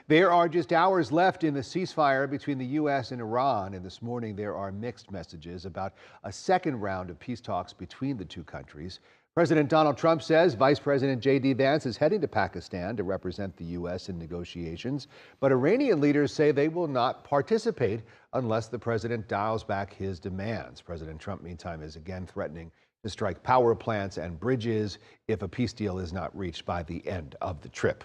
There are just hours left in the ceasefire between the U.S. and Iran, and this morning there are mixed messages about a second round of peace talks between the two countries. President Donald Trump says Vice President J.D. Vance is heading to Pakistan to represent the U.S. in negotiations, but Iranian leaders say they will not participate unless the president dials back his demands. President Trump, meantime, is again threatening to strike power plants and bridges if a peace deal is not reached by the end of the trip.